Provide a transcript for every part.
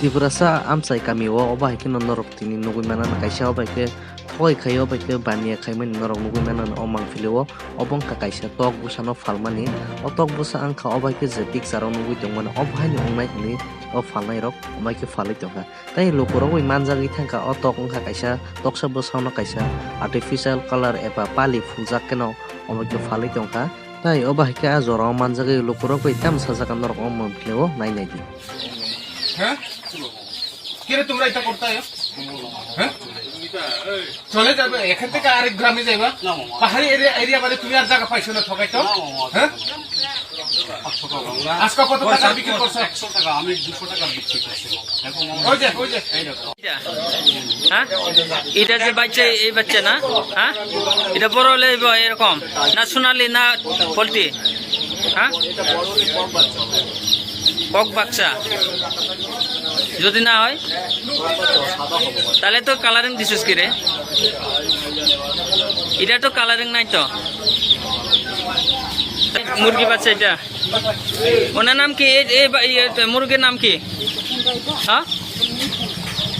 Tibrasa amsai kami wo oba ke norok tini nugui mana kaisa oba ke thoi khai oba ke bania khai mani norok nugui mana omang filio obong ka kaisa tok busa no falmani o tok busa angka oba ke je picture nugui tongmani oba ni ongnai ni o falnai rok oba ke falai tonga tai lokoro oi manjagi thangka o tok ongka kaisa toksa busa no kaisa artificial color eba pali fuljak keno oba ke falai tongka tai oba ke ajora manjagi lokoro oi tam sajaka norok omang filio nai nai di হ্যাঁ কে রে তোমরা এটা করতে আছো হ্যাঁ চলে যাবে এখান থেকে আরেক গ্রামে যাইবা পাহাড়ি এরিয়া বাদে তুমি আর জায়গা পাইছো না ঠকাইতো হ্যাঁ আজকে কত টাকা বিক্রি করছো 100 টাকা আমি 200 টাকা বিক্রি করছি ওই যে হ্যাঁ এটা যে বাচ্চা এই বাচ্চা না হ্যাঁ এটা বড় হলে এরকম না সোনালি না পোল্ট্রি হ্যাঁ কক বাচ্চা যদি না হয় তাহলে তো কালারিং দিছিস কি রে এটা তো কালারিং নাই তো মুরগি বাচ্চা এটা ওনার নাম কি মুরগির নাম কি হ্যাঁ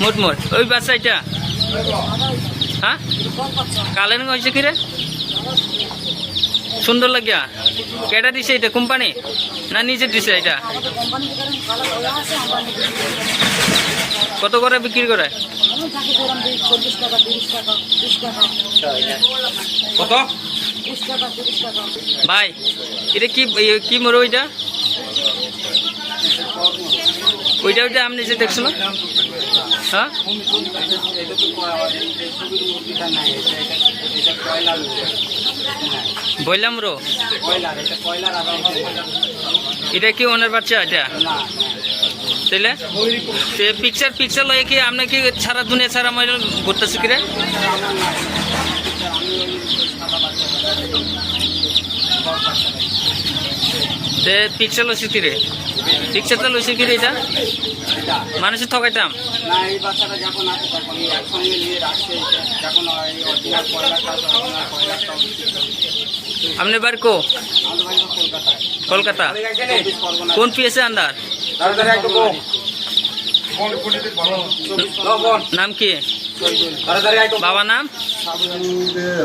মুটমুট ওই বাচ্চা এটা হ্যাঁ কালারিং হয়েছে কি রে সুন্দর লাগিয়া কেটা দিছে এটা কোম্পানি না নিজে দিছে এটা কত করে বিক্রি করে কত ভাই এটা কি মরু ওইটা ওইটা আপনি যে দেখছিল হ্যাঁ বললাম রো এটা কি ওনার বাচ্চা এটা তাইলে পিকচার লয়ে কি আপনি কি সারা দুনিয়া সারা মহিলা ঘুরতেছি কি রে পিকচার লইছি কি রে পিকচারটা লইছি কি রে এটা মানুষের ঠকাইতাম আপনি বাড়ি কো কলকাতা কোন পিএসএ আন্ডার নাম কি বাবা নাম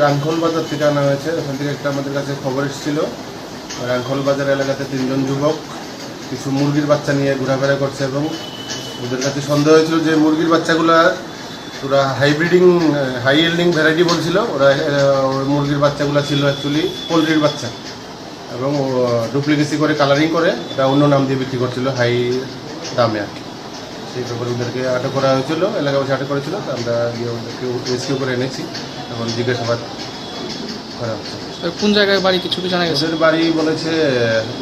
রাংখল বাজার থেকে আনা হয়েছে ওখান থেকে একটা আমাদের কাছে খবর এসেছিল রাংখল বাজার এলাকাতে 3 জন যুবক কিছু মুরগির বাচ্চা নিয়ে ঘোরাফেরা করছে এবং ওদের কাছে সন্দেহ হয়েছিল যে মুরগির বাচ্চাগুলা ওরা হাইব্রিডিং হাই ইল্ডিং ভ্যারাইটি বলছিল ওরা মুরগির বাচ্চাগুলো ছিল অ্যাকচুয়ালি পোলট্রির বাচ্চা এবং ডুপ্লিকেসি করে কালারিং করে এটা অন্য নাম দিয়ে বিক্রি করছিল হাই দামে আর সেই ব্যাপারে ওদেরকে আটক করা হয়েছিল এলাকাবাসী আটক করেছিল আমরা গিয়ে ওদেরকে রেস্কিউ করে এনেছি এখন জিজ্ঞাসাবাদ করা হচ্ছে। কোন জায়গায় বাড়ি কিছু জানা গেছে? ওদের বাড়ি বলেছে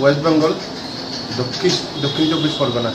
ওয়েস্ট বেঙ্গল দক্ষিণ 24 পরগনা।